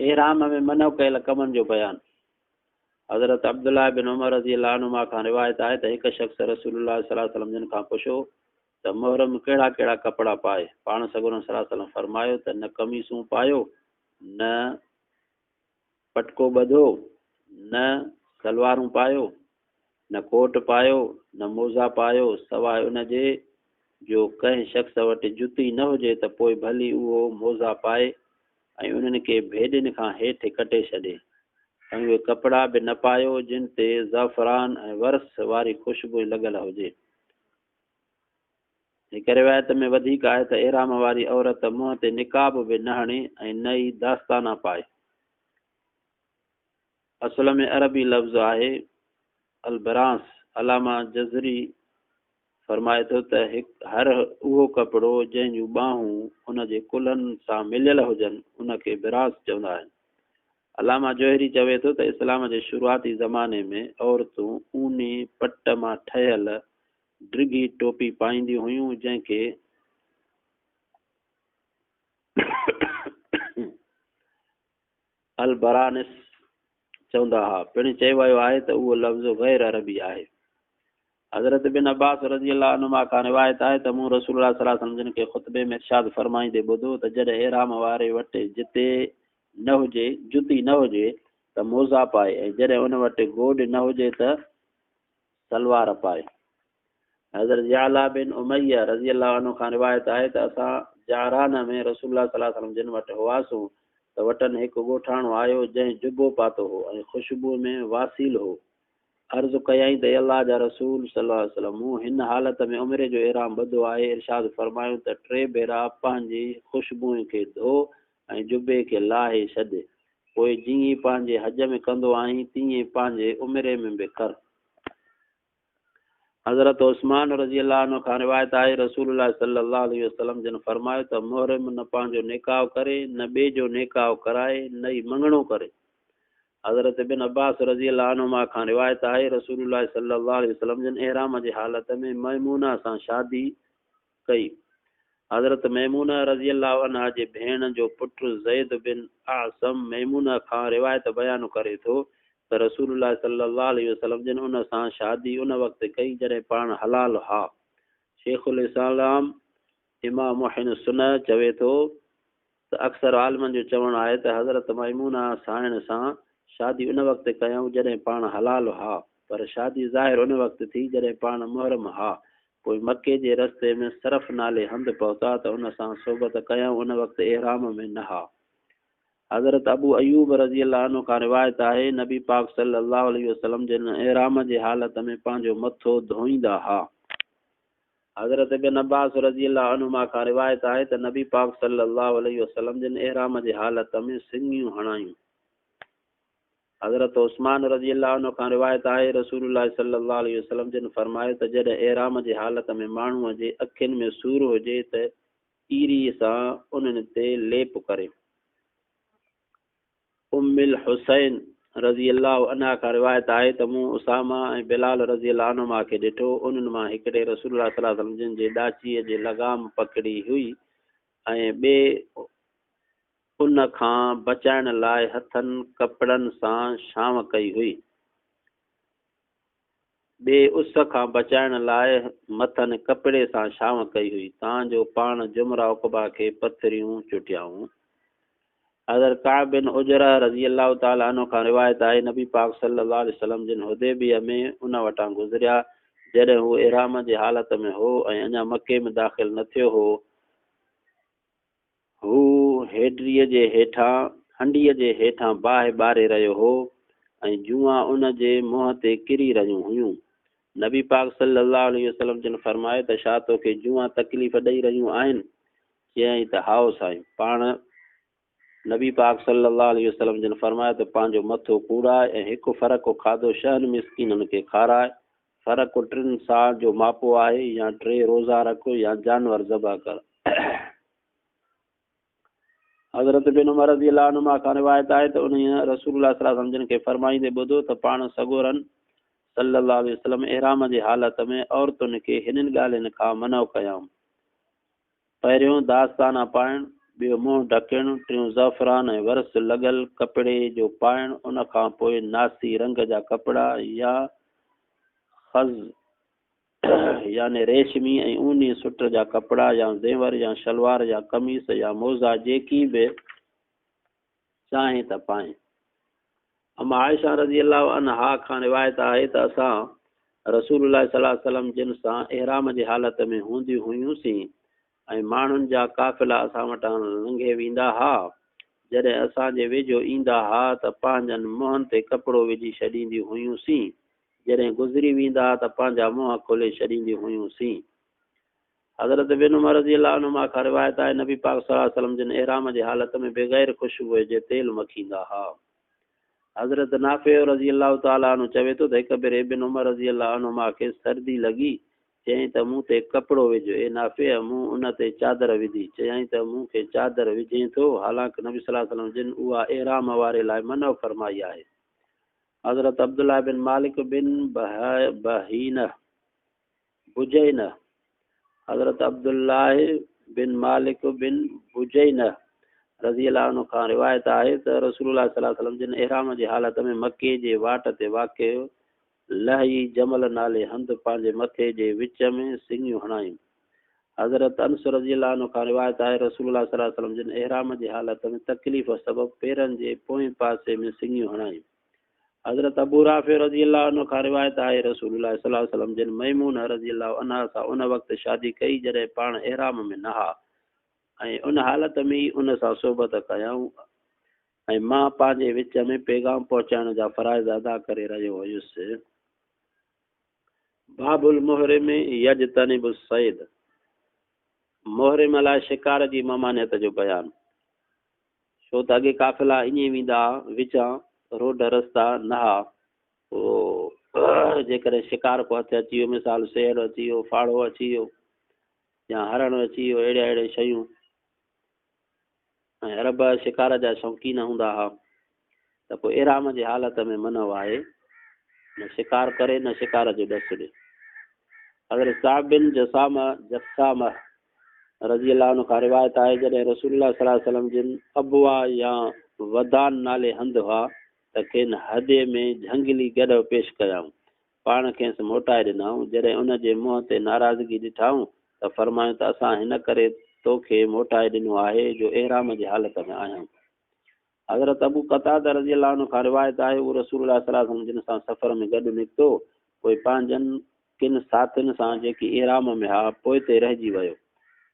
एहराम में मनो कयल कमनि जो बयान। हज़रत अब्दुल्लाह बिन उमर रज़ी अल्लाह अन्हुमा खां रिवायत आहे त हिकु शख़्स रसूलुल्लाह सल्लल्लाहु अलैहि वसल्लम जिन खां पुछो त मुहर्रम कहिड़ा कहिड़ा कपिड़ा पाए। पाण सॻुरन सल्लल्लाहु अलैहि वसल्लम फरमायो त न कमीसूं पायो, न पटको ॿधो, न सलवारूं पायो, न कोट पायो, न मोज़ा पायो, सवाइ उनजे जो कंहिं शख़्स वटि जुती न हुजे त पोइ भली उहो मोज़ा पाए ऐं उन्हनि खे भेॾियुनि खां हेठि कटे छॾे। ऐं उहे कपिड़ा बि न पायो जिन ते ज़ाफ़रान ऐं वर्स वारी ख़ुशबू लॻल हुजे। हिकु रिवायत में वधीक आहे त एहराम वारी औरत मुंहं ते निकाब बि न हणे ऐं न ई दास्ताना पाए। असुल में अरबी लफ़्ज़ आहे अलबरांस। अलामा जज़री फरमाए थो त हर उहो कपिड़ो जंहिं जूं ॿाहूं उनजे कुल्हनि सां मिलियल हुजनि उनखे बिरास चवंदा आहिनि। अलामा जोहरी चवे थो त इस्लाम जे शुरूआती ज़माने में औरतूं ऊनी पट मां ठहियल ड्रिघी टोपी पाईंदियूं हुयूं जंहिंखे अलबरानिस चवंदा हुआ। पिणु चयो वियो आहे त उहो लफ़्ज़ गैर अरबी आहे। हज़रत बिन अब्बास रज़ी अल्लाह अन्हुमा खां रिवायत आहे त मूं रसूलुल्लाह सल्लल्लाहु अलैहि वसल्लम जिन खे ख़ुतबे में इरशाद फरमाईंदे ॿुधो त जॾहिं एहराम वारे वटि जिते न हुजे जुती न हुजे त मोज़ा पाए ऐं जॾहिं उन वटि गोॾ न हुजे त सलवार पाए। हज़रत याला बिन उमैया रज़ी अल्लाह अन्हु खां रिवायत आहे त असां जाराना में रसूलुल्लाह सल्लल्लाहु अलैहि वसल्लम जिन वटि हुआसीं त वटनि हिकु ॻोठाणो आयो जंहिं जुबो पातो हो ऐं ख़ुशबू में वासील हो। अर्ज़ु कयई त अल्लाह जा रसूल सल्लल्लाहु अलैहि वसल्लम मूं हिन हालत में उमिरे जो एहराम ॿधो आहे। इरशाद फरमायूं त 3 भेरा पंहिंजी ख़ुशबू खे धो ऐं जुबे खे लाहे छॾ, पोइ जीअं पंहिंजे हज में कंदो आहीं तीअं पंहिंजे उमिरे में बि कर। हज़रत उस्मान रज़ी अल्लाह अन्हु खां रिवायत आहे रसूलुल्लाह सल्लल्लाहु अलैहि वसल्लम जिन फरमायो त मुहर्रम न पंहिंजो निकाह करे, न ॿिए जो निकाह कराए, न ई मङणो करे। हज़रत बिन अब्बास रज़ी अल्लाह अन्हुमा खां रिवायत आहे रसूलुल्लाह सल्लल्लाहु अलैहि वसल्लम जिन एहराम जी हालत में मैमूना सां शादी कई। हज़रत मैमूना रज़ी अल्लाह अन्हा जे भेण जो पुटु ज़ैद बिन आसम मैमूना खां रिवायत बयान करे थो त रसूलुल्लाह सल्लल्लाहु अलैहि वसल्लम जिन उन सां शादी उन वक़्तु कई जॾहिं पाण हलाल हा। शेखुल इस्लाम इमाम मुहिन सुन्नह चवे थो त अक्सर आलमनि जो चवणु आहे त हज़रत मैमूना साइण सां शादी उन वक़्तु कयऊं जॾहिं पाण हलाल हा, पर शादी ज़ाहिर उन वक़्तु थी जॾहिं पाण मुहर्रम हा। पोइ मके जे रस्ते में सरफ नाले हंधि पहुता त उन सां सोबत कयऊं उन वक़्तु एहराम में न हा। हज़रत अबू अयूब रज़ी अल्लाह अन्हु खां रिवायत आहे नबी पाक सल्लल्लाहु अलैहि वसल्लम जिन एहराम जे हालत में पंहिंजो मथो धोईंदा हा। हज़रत बिन अब्बास रज़ी अल्लाह अन्हुमा खां रिवायत आहे त नबी पाक सल्लल्लाहु अलैहि वसल्लम जिन एहराम जे हालत में सिंगियूं हणायूं। हज़रत उस्मान रज़ी अल्लाह अन्हु खां रिवायत आहे रसूलुल्लाह सल्लल्लाहु अलैहि वसल्लम जिन फरमायो त जॾहिं एहराम जी हालत में माण्हूअ जे अखियुनि में सूर हुजे त ईरीअ सां उन्हनि ते लेप करे। उम्मुल हुसैन रज़ी अल्लाह अन्हा खां रिवायत आहे त मूं उसामा ऐं बिलाल रज़ी अल्लाह अन्हुमा खे ॾिठो। उन्हनि मां हिकिड़े रसूलुल्लाह सल्लल्लाहु अलैहि वसल्लम जिन जे ॾाचीअ जे लगाम पकड़ी हुई ऐं ॿिए उन खां बचाइण लाइ हथनि कपिड़नि सां छांव कई हुई। ॿिए उस खां बचाइण लाइ मथनि कपिड़े सां छांव कई हुई तांजो पाण जुमरा उक़बा खे पथरियूं चुटियाऊं। हज़रत काब बिन उजरा रज़ी अल्लाह ताला अन्हु खां रिवायत आहे नबी पाक सल्लल्लाहु अलैहि वसल्लम जिन हुदैबिया में उन वटां गुज़रिया जॾहिं हू एहराम जी हालत में हो ऐं अञा मके में दाख़िल न थियो हो। हू हेडरीअ जे हेठां हंडीअ जे हेठां बाहि ॿारे रहियो हो ऐं जुआ उन जे मुंहं ते किरी रहियूं हुयूं। नबी पाक सल्लल्लाहु अलैहि वसल्लम जिन फरमाए त छा तोखे जुआ तकलीफ़ ॾेई रहियूं आहिनि? चयईं त हाओ साईं। पाण नबी पाक सल्लल्लाहु अलैहि वसल्लम जिन फरमाए त पंहिंजो मथो कूड़ाए ऐं हिकु फ़र्क़ु खाधो 6 मिस्कीननि खे खाराए। फ़र्क़ु 3 साल जो मापो आहे या 3 रोज़ा रख या जानवर ज़बह कर। हज़रत बिन उमर रज़ी अल्लाह अन्हुमा खां रिवायत आहे त उन रसूलुल्लाह सल्लल्लाहु अलैहि वसल्लम जिन खे फरमाईंदे ॿुधो त पाण सॻोरन सल्लल्लाहु अलैहि वसल्लम एहराम जी हालत में औरतुनि खे हिननि ॻाल्हियुनि खां मनो कयऊं। पहिरियों दास्ताना पाइण, ॿियो मुंहुं ढकणु, टियों ज़फ़रान ऐं वरस लॻल कपिड़े जो पाइणु, उन खां पोइ नासी रंग जा कपिड़ा या खज़ याने रेशमी ऐं ऊनी सुट जा कपिड़ा या ज़ेवर या शलवार या कमीस या मोज़ा जेकी बि चाहे त पाए। अमा आयशा रज़ी अल्लाह अन्हा खां रिवायत आहे त असां रसूलुल्लाह सल्लल्लाहु अलैहि वसल्लम जिन सां इहराम जी हालत में हूंदियूं हुयूंसीं ऐं माण्हुनि जा काफ़िला असां वटां लंघे वेंदा हा, जॾहिं असांजे वेझो ईंदा हा त पंहिंजनि मुंहंनि ते कपिड़ो विझी छॾींदियूं हुयूंसीं, जॾहिं गुज़री वेंदा त पंहिंजा मुंहं खोले छॾींदियूं हुयूंसीं। हज़रत बिन उमर रज़ी अल्लाह अन्हुमा खां रिवायत आहे नबी पाक सल्लल्लाहु अलैहि वसल्लम जिन इहराम जी हालत में बग़ैर ख़ुशबूअ जे तेल मखींदा हा। हज़रत नाफ़े रज़ी अल्लाह ताला अन्हु चवे थो त हिकु भेरे इब्न उमर रज़ी अल्लाह अन्हुमा खे सर्दी लॻी, चयईं त मूं ते कपिड़ो विझ। ए नाफ़े, मूं उन ते चादर विधी। चयईं त मूंखे चादर विझें थो, हालांकि नबी सल्लल्लाहु अलैहि वसल्लम जिन उहा इहराम वारे लाइ मना फरमाई आहे। हज़रत अब्दुल्लाह बिन मालिक बिन बहीन बुजैन, हज़रत अब्दुल्लाह बिन मालिक बिन बुजैन रज़ी अल्लाह अन्हु खां रिवायत आहे त रसूलुल्लाह सल्लल्लाहु अलैहि वसल्लम जिन इहराम जी हालत में मके जे वाट ते वाक़िअ लही जमल नाले हंधि पंहिंजे मथे जे विच में सिंगियूं हणायूं। हज़रत अनस रज़ी अल्लाह अन्हु खां रिवायत आहे रसूलुल्लाह सल्लल्लाहु अलैहि वसल्लम जिन इहराम जी हालत में तकलीफ़ सबबु पेरनि जे पोएं पासे में सिंगियूं हणायूं। हज़रत अबू राफ़े रज़ी अल्लाह अन्हु खां रिवायत आहे रसूलुल्लाह सल्लल्लाहु अलैहि वसल्लम जिन मैमून रज़ी अल्लाह अन्हा सां उन वक़्तु शादी कई जॾहिं पाण इहराम में न हा ऐं उन हालत में ई उन सां सोबत कयऊं ऐं मां पंहिंजे विच में पैगाम पहुचाइण जा फ़राइज़ अदा करे रहियो हुयुसि। बाबुल मुहरिम यजतनिबु सैद, मुहरिम लाइ शिकार जी ममानियत जो बयानु। छो त अॻे काफ़िला ईअं वेंदा विचां रोड रस्ता न हा, पोइ जेकॾहिं शिकार को हथु अची वियो, मिसाल शेर अची वियो, फाड़ो अची वियो या हरण अची वियो, अहिड़े अहिड़े शयूं, ऐं अरब शिकार जा शौक़ीन हूंदा हुआ त पोइ इहराम जी हालत में मनो आहे न शिकार करे न शिकार जो ॾसु ॾे। अगरि साहिब बिन जसाम रज़ी अल्लाह अन्हु खां रिवायत आहे जॾहिं रसूलुल्लाह सल्लल्लाहु अलैहि वसल्लम जिन अबवा या वदान नाले हंधि हुआ त खेनि हदे में झंगली गॾ पेश कयाऊं, पाण खेसि मोटाए ॾिनऊं। जॾहिं उन जे मुंहं ते नाराज़गी ॾिठाऊं त फरमायूं त असां हिन करे तोखे मोटाए ॾिनो आहे जो इहराम जी हालत में आहियूं। हज़रत अबू क़तादा रज़ी अल्लाह अन्हु खां रिवायत आहे उहो रसूलुल्लाह सल्लल्लाहु अलैहि वसल्लम जिन सां सफ़र में गॾु निकितो, पोइ पंहिंजनि किन साथियुनि सां जेकी इहराम में हा पोइ ते रहिजी वियो।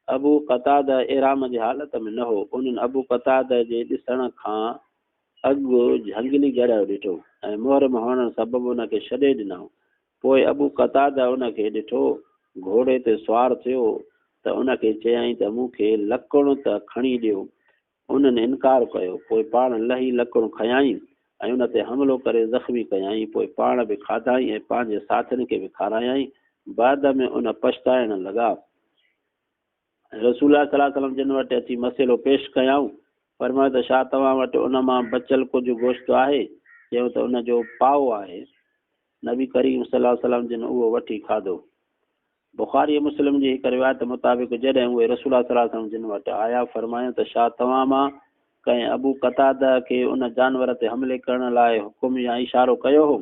अबू क़तादा इहराम जी हालत में न हो, उन्हनि अबू क़तादा जे ॾिसण खां अॻु झंगली गॾ ॾिठो ऐं मुहरिम हुअण सबबु उनखे छॾे ॾिनऊं। पोइ अबू क़तादा उनखे ॾिठो घोड़े ते सुवारु थियो त उनखे चयईं त मूंखे लकिड़ो त खणी ॾियो। उन्हनि इनकार कयो, पोइ पाण लही लकिड़ो खयाईं ऐं उन ते हमिलो करे ज़ख़्मी कयाईं। पोइ पाण बि खाधाई ऐं पंहिंजे साथियुनि खे बि खारायाईं। बाद में उन पछताइण लॻा। रसूलुल्लाह सल्लल्लाहु अलैहि वसल्लम जिन वटि अची मसइलो पेश कयाऊं, फरमायो त छा तव्हां वटि उन मां बचियल कुझु गोश्त आहे? चयो त उन जो पाउ आहे। नबी करीम सल्लल्लाहु अलैहि वसल्लम जिन उहो वठी खाधो। बुखारी मुस्लिम जी हिकु रिवायत मुताबिक़ जॾहिं उहे रसूलुल्लाह सल्लल्लाहु अलैहि वसल्लम जिन वटि आया, फरमायो त छा तव्हां मां कंहिं अबू क़तादा खे उन जानवर ते हमले करण लाइ हुकुम या इशारो कयो हो?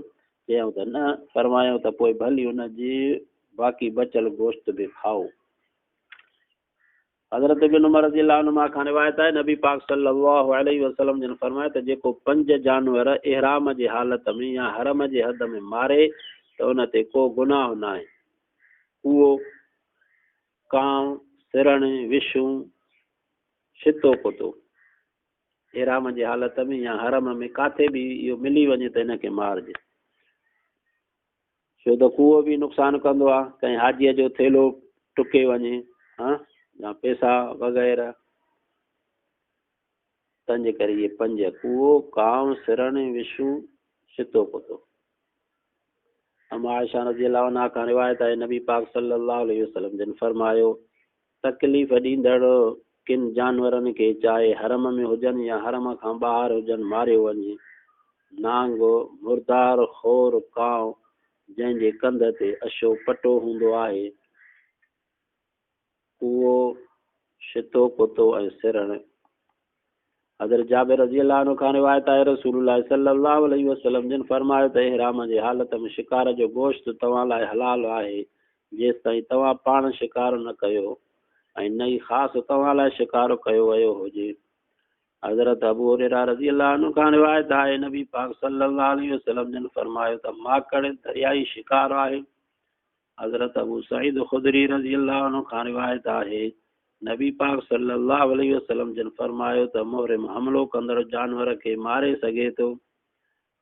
चयूं त न। फरमायो त पोइ भली उन जी बाक़ी बचियल गोश्त बि खाओ। हज़रत इब्न उमर रज़ी अल्लाह अन्हुमा खां रिवायत आहे नबी पाक सल्लल्लाहु अलैहि वसल्लम जिन फरमायो त जेको 5 जानवर इहराम जी हालत में या हरम जे हद में मारे त उन ते को गुनाह न आहे। उहो कांव, सिरण, विछूं, छितो कुतो इहराम जी हालत में या हरम में काथे बि इहो मिली वञे त हिनखे मारिजे। छो त कुओ बि नुक़सानु कंदो आहे, कंहिं हाजीअ जो थेलो टुके वञे हा या पैसा वग़ैरह, तंहिंजे करे इहे 5 कुओ, कांव, सिरण, विछूं, छितो कुतो। अमा आयशा रज़ी अल्लाह अन्हा खां रिवायत आहे नबी पाक सल्लल्लाहु अलैहि वसल्लम जिन फरमायो तकलीफ़ ॾींदड़ किन जानवरनि खे चाहे हरम में हुजनि या हरम खां ॿाहिरि हुजनि मारियो वञे। नांग, मुर्दार, खोर, कांव जंहिंजे कंध ते अछो पटो हूंदो आहे, उहो छितो कुतो ऐं सिरण हज़रत जाबिर रज़ी अल्लाह अन्हु खां रिवायत आहे रसूलुल्लाह सल्लल्लाहु अलैहि वसल्लम जिन फरमायो त इहराम जे हालत में शिकार जो गोश्त तव्हां लाइ हलाल आहे जेसि ताईं तव्हां पाण शिकार न कयो ऐं न ई ख़ासि तव्हां लाइ शिकार कयो वियो हुजे। हज़रत अबू हुरैरा रज़ी अल्लाह अन्हु खां रिवायत आहे नबी पाक सल्लल्लाहु अलैहि वसल्लम जिन फरमायो त माकड़ दरियाई शिकार आहे। हज़रत अबू सईद खुदरी रज़ी अल्लाह अन्हु खां रिवायत आहे नबी पाक सल्लल्लाहु अलैहि वसल्लम जिन फरमायो त मुहरिम हमलो कंदड़ जानवर खे मारे सघे थो।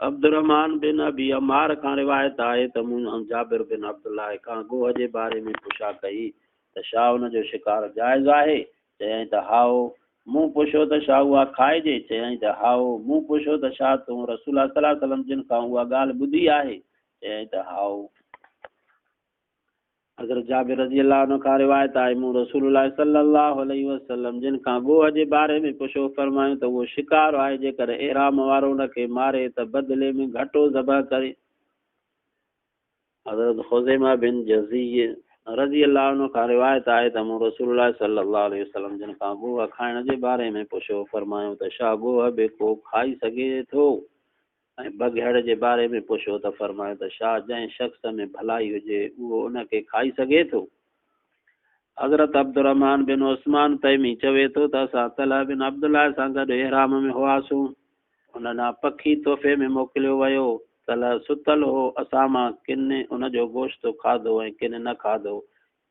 अब्दुर्रहमान बिन अबी अमार खां रिवायत आहे त मूं जाबिर बिन अब्दुल्लाह खां गोह जे बारे में पुछा कई त छा हुनजो शिकार जाइज़ आहे? चयईं त हाओ। मूं पुछियो त छा उहा खाइजे? चयईं त हाओ। मूं पुछियो त छा तूं रसूल सल्लल्लाहु अलैहि वसल्लम जिन खां उहा ॻाल्हि ॿुधी आहे? चयईं त हाओ। हज़रत जाबिर रज़ी अल्लाह अन्हु खां रिवायत आहे मूं रसूलुल्लाह सल्लल्लाहु अलैहि वसल्लम जिन खां गोह जे बारे में पुछो फरमायूं त उहो शिकार आहे जेकर इहराम वारो उनखे मारे त बदिले में घटो ज़बह करे। हज़रत खुज़ैमा बिन जज़ी रज़ी अल्लाह अन्हु खां रिवायत आहे त मूं रसूलुल्लाह सल्लल्लाहु अलैहि वसल्लम जिन खां गोह खाइण जे बारे में पुछो फरमायूं त छा गोह बि को खाई सघे थो? ऐं बघियड़ जे बारे में पुछो त फरमायो त छा जंहिं शख़्स में भलाई हुजे उहो उनखे खाई सघे थो? हज़रत अब्दुर्रहमान बिन उस्मान तैमी चवे थो त असां तलह बिन अब्दुल्लाह सां गॾु इहराम में हुआसीं। उन पखी तोहफ़े में मोकिलियो वियो। तलह सुतल हो। असां मां किन उनजो गोश्त खाधो ऐं किन न खाधो।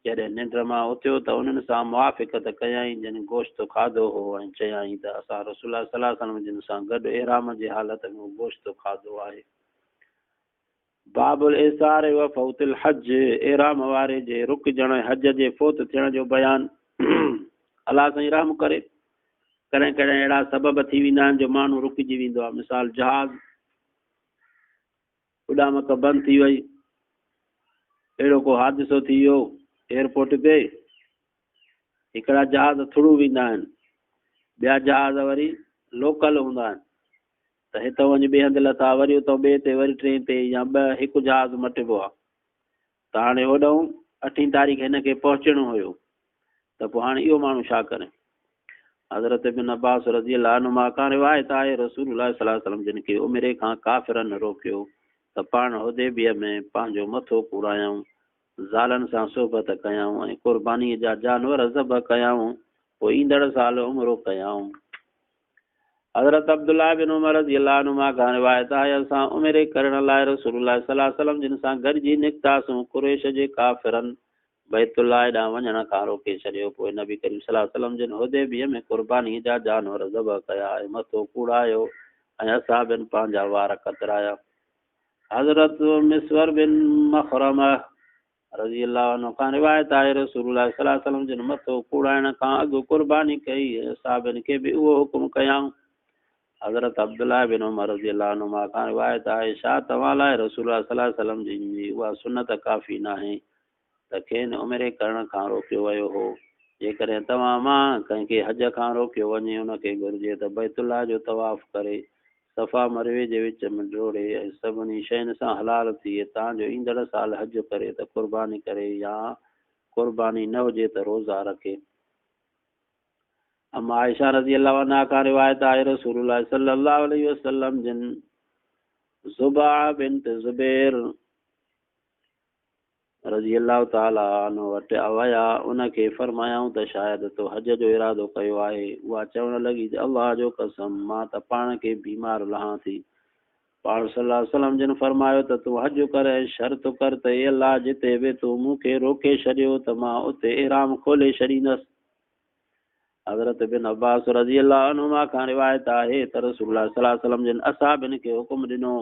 जॾहिं निंड मां उथियो त उन्हनि सां मुआफ़िक़त कयई जिन गोश्त खाधो हो ऐं चयाईं त असां रसूल सल्लल्लाहु अलैहि वसल्लम जिन सां गॾु इहराम जी हालत में गोश्त खाधो आहे। बाबुल इसार व फौतिल हज इहराम वारे जे रुकजण हज जे फोत थियण जो बयान। अलाह साईं रहम करे कॾहिं कॾहिं अहिड़ा सबब थी वेंदा आहिनि जो माण्हू रुकिजी वेंदो आहे। मिसाल जहाज़ उॾामत बंदि थी वई, अहिड़ो को हादिसो थी वियो एयरपोर्ट ते, हिकिड़ा जहाज़ थुड़ू वेंदा आहिनि, ॿिया जहाज़ वरी लोकल हूंदा आहिनि त हितां वञी ॿिए हंधि लथा वरी उतां ॿिए ते वरी टे ते या ॿ हिकु जहाज़ मटिबो आहे। त हाणे होॾऊं 8 तारीख़ हिनखे पहुचणो हुयो त पोइ हाणे इहो माण्हू छा करे? हज़रत बिन अब्बास रज़ी अल्लाह अन्हुमा खां रिवायत आहे रसूलुल्लाह सल्लल्लाहु अलैहि वसल्लम जिन खे उमिरि खां काफ़िरनि रोकियो त पाण हुदैबिया में पंहिंजो मथो कूड़ायूं, ज़ालनि सां सोबत कयाऊं ऐं क़ुर्बानीअ जा जानवर ज़बह कयाऊं, पोइ ईंदड़ साल उमिरो कयाऊं। हज़रत अब्दुल्लाह बिन उमर रज़ी अल्लाह अन्हुमा खां रिवायत आहे असां उमिरे करण लाइ रसूलुल्लाह सल्लल्लाहु अलैहि वसल्लम जिन सां गॾिजी निकितासीं। कुरैश जे काफ़िरनि बैतुल्लाह ॾांहुं वञण खां रोके छॾियो। पोइ नबी करीम सल्लल्लाहु अलैहि वसल्लम जिन हुदैबिया में क़ुर्बानीअ जा जानवर ज़बह कया ऐं मथो कूड़ायो ऐं असां बिन पंहिंजा वार कतराया। हज़रत मिसवर बिन मखरमह रज़ी अल्लाह अन्हु खां रिवायत आहे रसूलुल्लाह सल्लल्लाहु अलैहि वसल्लम जिन मथो कूड़ाइण खां अॻु क़ुर्बानी कई, साहिबनि खे बि उहो हुकुम कयाऊं। हज़रत अब्दुल्लाह बिन उमर रज़ी अल्लाह अन्हुमा खां रिवायत आहे छा तव्हां लाइ रसूलुल्लाह सल्लल्लाहु अलैहि वसल्लम जी उहा सुन्नत काफ़ी नाहे त खेनि उमिरे करण खां रोकियो वियो हो? जेकॾहिं तव्हां मां कंहिंखे हज खां रोकियो वञे उनखे घुरिजे त बैतुल्लाह जो तवाफ़ करे सफ़ा मरवे जे विच में डोड़े ऐं सभिनी शयुनि सां हलाल थिए तव्हांजो ईंदड़ साल हज करे त क़ुर्बानी करे या क़ुर्बानी न हुजे त रोज़ा रखे। अम्मा आयशा रज़ी अल्लाह अन्हा खां रिवायत आहे रसूलुल्लाह सल्लल्लाहु अलैहि वसल्लम जिन ज़ुबा बिन्त ज़ुबैर रज़ी अल्लाह ताला अन्हु वटि विया, उनखे फरमायाऊं त शायदि तो हज जो इरादो कयो आहे। उहा चवणु लॻी त अल्लाह जो कसम मां त पाण खे बीमार लहां थी। पाण सल्लल्लाहु अलैहि वसल्लम जिन फरमायो त तूं हज कर ऐं शर्त कर त ए अल्लाह जिते बि तूं मूंखे रोके छॾियो त मां उते इहराम खोले छॾींदसि। हज़रत बिन अब्बास रज़ी अल्लाह अन्हुमा खां रिवायत आहे त रसूलुल्लाह सल्लल्लाहु अलैहि वसल्लम जिन असहाबनि खे हुकुम ॾिनो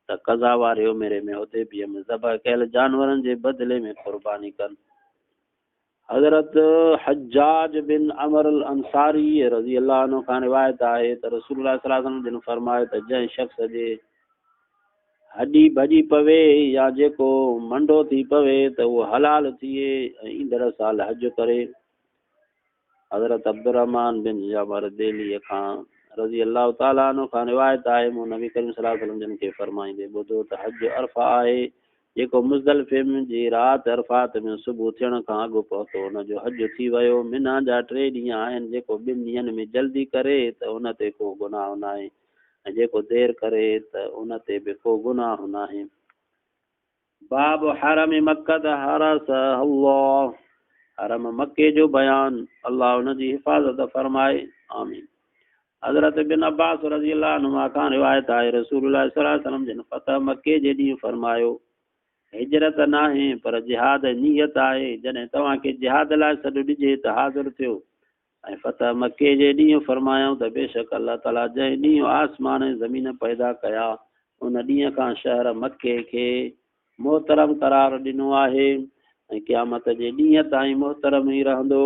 त क़ज़ा वारे उमिरे में हुदैबिया में ज़बह कयल जानवरनि जे बदिले में क़ुर्बानी कनि। हज़रत हज्जाज बिन अमर अल अंसारी रज़ी अल्लाह अन्हु खां रिवायत आहे त रसूलुल्लाह सल्लल्लाहु अलैहि वसल्लम जिन फरमायो त जंहिं शख़्स जे हॾी भॼी पवे या जेको मंडो थी पवे त उहो हलाल थिए ऐं ईंदड़ साल हज करे। हज़रत अब्दुर्रहमान बिन जबर दिल्लीअ खां रज़ी अल्लाह ताला अन्हु खां रिवायत आहे मूं नबी करीम सल्लल्लाहु अलैहि वसल्लम जिन खे फरमाईंदे ॿुधो त हज अरफ़ा आहे जेको मुज़दलिफ़े जी राति अरफ़ात में सुबुह थियण खां अॻु पहुतो हुनजो हज थी वियो। मिना जा 3 ॾींहं आहिनि। जेको 2 ॾींहंनि में जल्दी करे त उन ते को गुनाह न आहे ऐं जेको देरि करे त उन ते बि को गुनाह न आहे। बाब हरम मक्कत हरस अल्लाह। हरम मके जो बयान, अल्लाह उनजी हिफ़ाज़त फरमाए। आमीन। हज़रत बिन अब्बास रज़ी अल्लाह अन्हुमा खां रिवायत आहे रसूलुल्लाह सल्लल्लाहु अलैहि वसल्लम जिन फतह मके जे ॾींहुं फरमायो, हिजरत न आहे पर जिहाद नियत आहे। जॾहिं तव्हांखे जिहाद लाइ सॾु ॾिजे त हाज़िर थियो। ऐं फतह मके जे ॾींहुं फरमायूं त बेशक अल्लाह ताला जंहिं ॾींहुं आसमान ऐं ज़मीन पैदा कया उन ॾींहं खां शहर मके खे मोहतरम करार ॾिनो आहे ऐं क़यामत जे ॾींहं ताईं मोहतरम ई रहंदो।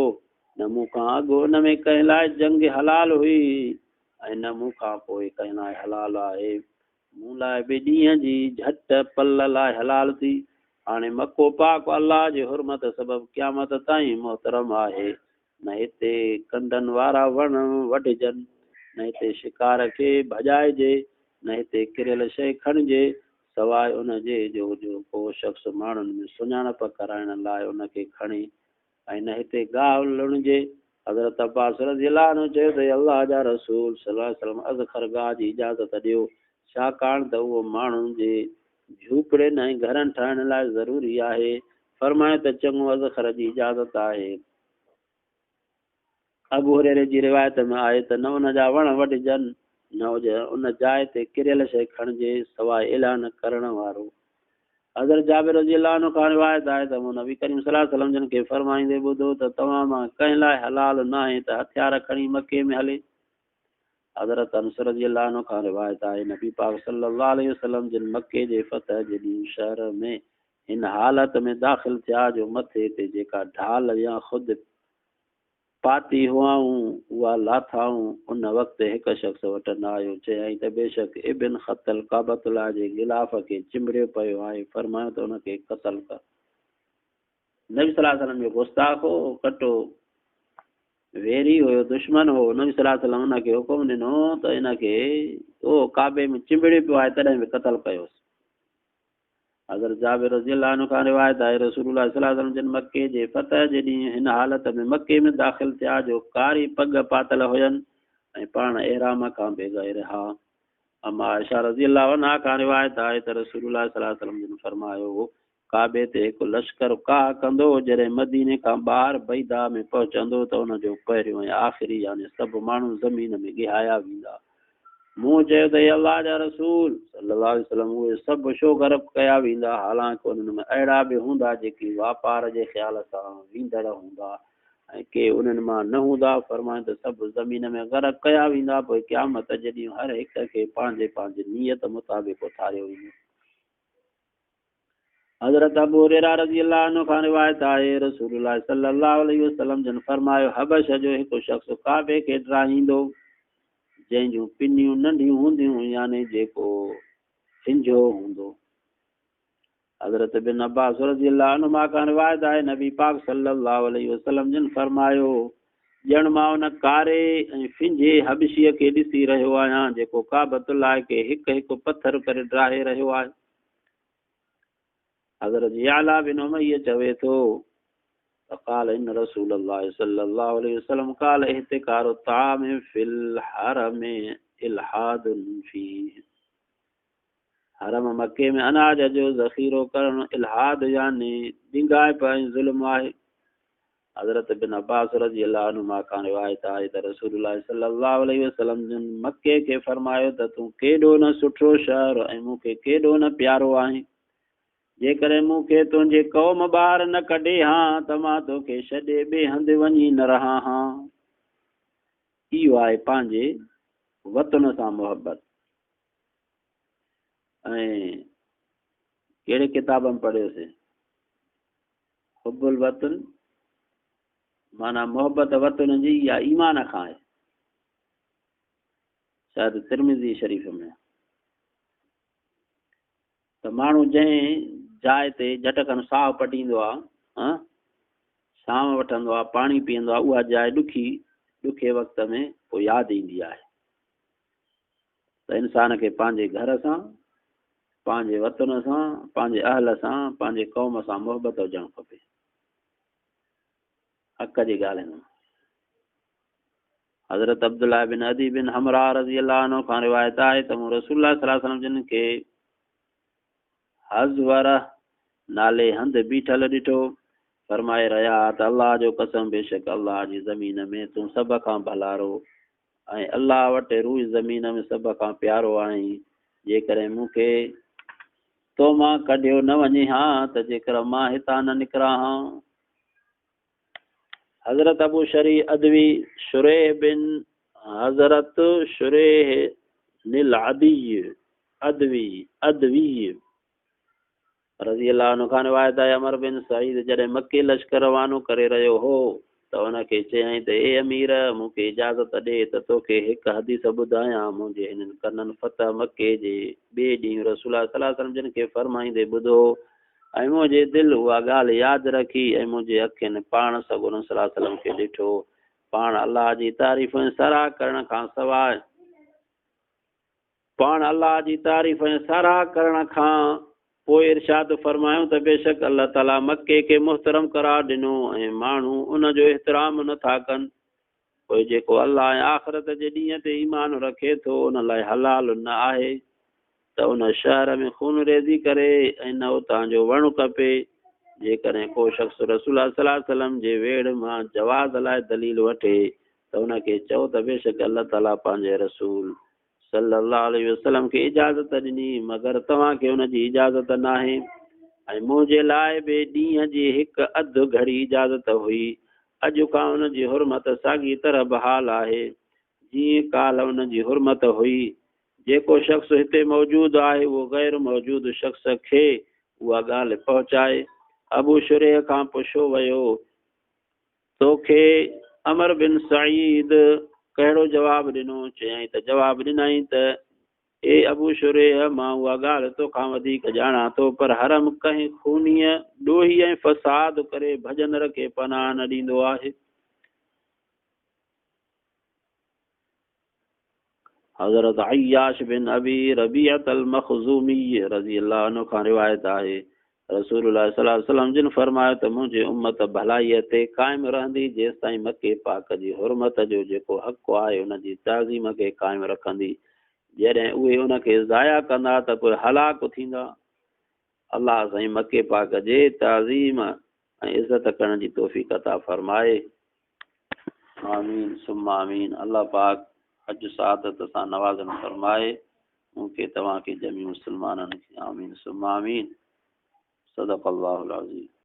न मूं खां अॻु उन में कंहिं लाइ जंग हलाल हुई ऐं न मूं खां पोइ कंहिं लाइ हलाल आहे। मूं लाइ बि ॾींहं जी झट पल लाइ हलाल थी। हाणे मको पाक अल्लाह जे हुरमत सबबु क़यामत ताईं मोहतरम आहे। न हिते कंडनि वारा वण वढिजनि, न हिते शिकार खे भॼाइजे, न हिते किरियल शइ खणिजे सवाइ उनजे जो को शख़्स माण्हुनि में सुञाणप कराइण लाइ उनखे खणे, ऐं न हिते गाहु लुणिजे। हज़रत अब्बास रज़ी अल्लाह अन्हु चयो त अल्लाह जा रसूल सल्लल्लाहु अलैहि वसल्लम अज़खर गाह जी इजाज़त ॾियो, छाकाणि त उहो माण्हुनि जे झूपड़ियुनि ऐं घरनि ठाहिण लाइ ज़रूरी आहे। फरमाए त चङो अज़खर जी इजाज़त आहे। अबू हुरैरे जी रिवायत में आहे त न उन जा वण वढिजनि, न उन जाइ ते किरियल शइ खणिजे सवाइ ऐलान करण वारो। हज़रत जाबिर रज़ी अल्लाह अन्हु खां रिवायत आहे त मूं नबी करीम सल्लल्लाहु अलैहि वसल्लम जिन खे फरमाईंदे ॿुधो त तव्हां मां कंहिं लाइ हलाल न आहे त हथियार खणी मके में हले। हज़रत अनस रज़ी अल्लाह अन्हु खां रिवायत आहे नबी पाक सल्लल्लाहु अलैहि वसल्लम जिन मके जे फतह जे ॾींहुं शहर में हिन हालत में दाख़िल थिया जो मथे ते जेका ढाल या ख़ुदि पाती हुआऊं उहा लाथाऊं। उन वक़्तु हिकु शख़्स वटि न आयो, चयाईं त बेशक इब्न ख़तल काबतुल्लाह जे गिलाफ़ खे चिंबड़ियो पियो आहे। फरमायो त उनखे क़तल कर। नबी सल्लल्लाहु अलैहि वसल्लम जो गुस्ताख़ हो, कटो वेरी हुयो, दुश्मन हो। नबी सल्लल्लाहु अलैहि वसल्लम उनखे हुकुम ॾिनो त इनखे ओ काबे में चिंबड़ियो पियो आहे तॾहिं बि क़तल कयोसि। हज़रत जाबिर रज़ी अल्लाह अन्हु खां रिवायत आहे रसूलुल्लाह सल्लल्लाहु अलैहि वसल्लम जिन मके जे फतह जे ॾींहुं हिन हालत में मके में दाख़िल थिया जो कारी पग पातल हुयनि ऐं पाण एहराम खां बेग़ैर हा। अम्मा आयशा रज़ी अल्लाह अन्हा खां रिवायत आहे त रसूलुल्लाह सल्लल्लाहु अलैहि वसल्लम जिन फरमायो, काबे ते हिकु लश्कर काह कंदो जॾहिं मदीने खां ॿाहिरि बैदा में पहुचंदो त उनजो पहिरियों ऐं आख़िरी यानी सभु माण्हू ज़मीन में गिहाया वेंदा। मूं चयो त अल्लाह जा रसूल सल्लल्लाहु अलैहि वसल्लम उहे सभु छो गर्क कया वेंदा, हालांकि उन्हनि में अहिड़ा बि हूंदा जेके वापार जे ख़्याल सां वेंदड़ हूंदा ऐं के उन्हनि मां न हूंदा। फरमाए त सभु ज़मीन में गर्क कया वेंदा, पोइ क़यामत जे ॾींहुं हर हिक खे पंहिंजे पंहिंजे नियत मुताबिक़ उथारियो वेंदो। हज़रत अबू हुरैरा रज़ी अल्लाह अन्हु खां रिवायत आहे रसूलुल्लाह सल्लल्लाहु अलैहि वसल्लम जन फरमायो, हबश जो हिकु शख़्स काबे खे ड्राहींदो जंहिंजूं पिनियूं नंढियूं हूंदियूं यानी जेको हिंजो हूंदो। हज़रत बिन अब्बास रज़ी अल्लाह अन्हुमा खां रिवायत आहे नबी पाक सल्लल्लाहु अलैहि वसल्लम जिन फरमायो, ॼण मां उन कारे ऐं फिंजे हबशीअ खे ॾिसी रहियो आहियां जेको काबतुल्लाह खे हिकु हिकु पत्थर करे ड्राहे रहियो आहे। हज़रत याला बिन उमय्या चवे थो क़ाल इन रसूलल्लाह सल्लल्लाहु अलैहि वसल्लम क़ाल इहतिकारुत ताम फिल हरम इल्हादुन फीह। हरम मके में अनाज जो ज़ख़ीरो करणु इल्हाद यानी ॾिंगाइप ऐं ज़ुल्म आहे। हज़रत बिन अब्बास रज़ी अल्लाह अन्हुमा खां रिवायत आहे त रसूलुल्लाह सल्लल्लाहु अलैहि वसल्लम जिन मके खे फरमायो त तूं केॾो न सुठो शहर ऐं मूंखे केॾो न प्यारो आहे। जेकॾहिं मूंखे तुंहिंजे क़ौम ॿाहिरि न कढे हां त मां तोखे छॾे ॿिए हंधि वञी न रहां हां। इहो आहे पंहिंजे वतन सां मुहबत। ऐं कहिड़े किताब में पढ़ियोसीं, हुब्बुल वतन माना मोहबत वतन जी या ईमान खां आहे, शायदि तिरमिज़ी शरीफ़ में। त माण्हू जंहिं जाइ ते झटकनि साहु पटींदो आहे, छांव वठंदो आहे, पाणी पीअंदो आहे, उहा जाइ ॾुखे वक़्त में पोइ यादि ईंदी आहे। त इंसान खे पंहिंजे घर सां पंहिंजे वतन सां, पंहिंजे अहल सां, पंहिंजे क़ौम सां मोहबत हुजणु खपे। हक़ जी ॻाल्हि न। हज़रत अब्दुल्लाह बिन अदी बिन हमरा रज़ी अल्लाह अन्हु खां रिवायत आहे त मूं रसूलुल्लाह सल्लल्लाहु अलैहि वसल्लम जिन खे हज़वर नाले हंधि बीठल ॾिठो, फरमाए रहिया त अल्लाह जो कसम, बेशक अल्लाह जी ज़मीन में तूं सभ खां भलारो ऐं अल्लाह वटि रूई ज़मीन में सभ खां प्यारो आहीं। जेकॾहिं मूंखे तो मां कढियो न वञे हा त जेकर मां हितां न निकिरां हा। हज़रत अबू शरी अदवी शुरेह बिन हज़रत शुरेह निल अदवी रज़ी अल्लाह अन्हु खां रिवायत आहे, अमर बिन सईद जॾहिं मके लश्कर रवानो करे रहियो हो त हुनखे चयईं त ए अमीर, मूंखे इजाज़त ॾे त तोखे हिकु हदीस ॿुधायां। मुंहिंजे हिननि कननि फतह मके जे ॿिए ॾींहुं रसूलुल्लाह सल्लल्लाहु अलैहि वसल्लम जिन खे फरमाईंदे ॿुधो ऐं मुंहिंजे दिलि उहा ॻाल्हि यादि रखी ऐं मुंहिंजे अखियुनि पाण सॻुन सल्लल्लाहु अलैहि वसल्लम खे ॾिठो। पाण अलाह जी तारीफ़ ऐं साराह करण खां सवाइ पोइ इरशाद फरमायूं त बेशक अल्लाह ताला मके खे मुहतरम करार ॾिनो ऐं माण्हू उनजो एतिराम नथा कनि। पोइ जेको अल्लाह ऐं आख़िरत जे ॾींहं ते ईमान रखे थो उन लाइ हलाल न आहे त उन शहर में खून रेज़ी करे ऐं न उतां जो वणु कपे। जेकॾहिं को शख़्स रसूलुल्लाह सल्लल्लाहु अलैहि वसल्लम जे वेड़ मां जवाज़ लाइ दलील वठे त उनखे चओ त बेशक अल्लाह ताला पंहिंजे रसूल सल्लल्लाहु अलैहि वसल्लम खे इजाज़त ॾिनी, मगर तव्हांखे हुनजी इजाज़त न आहे। ऐं मुंहिंजे लाइ बि ॾींहं जी हिकु अधु घड़ी इजाज़त हुई। अॼु खां हुनजी हुरमत साॻी तरह बहाल आहे जीअं काल हुनजी हुरमत हुई। जेको शख़्स हिते मौजूदु आहे उहो गैर मौजूदु शख़्स खे उहा ॻाल्हि पहुचाए। अबू शुरेह खां पुछो वियो, तोखे अमर बिन सईद कहिड़ो जवाबु ॾिनो? चयईं त जवाबु ॾिनई त ए अबू शुरेह, मां उहा ॻाल्हि तोखां वधीक ॼाणा थो, पर हरम कंहिं खूनीअ ॾोही ऐं फ़साद करे भॼनर खे पनाह न ॾींदो आहे। हज़रत अय्याश बिन अबी रबीअत अल मखज़ूमी रज़ी अल्लाह अन्हु खां रिवायत आहे, रसूलुल्लाह सल्लल्लाहु अलैहि वसल्लम जिन फरमायो त मुंहिंजी उम्मत भलाईअ ते क़ाइमु रहंदी जेसि ताईं मके पाक जी हुरमत जो जेको हक़ु आहे उनजी ताज़ीम खे क़ाइमु रखंदी। जॾहिं उहे उनखे ज़ाया कंदा त पोइ हलाक थींदा। अल्लाह साईं मके पाक जे ताज़ीम ऐं इज़त करण जी तौफ़ीक़ अता फरमाए। आमीन सुम्मा आमीन। अल्लाह पाक हज सआदत सां नवाज़न फरमाए मूंखे तव्हांखे जमी मुस्लमाननि खे। आमीन सुम्मा आमीन। सदक़ अल्लाहुल अज़ीम।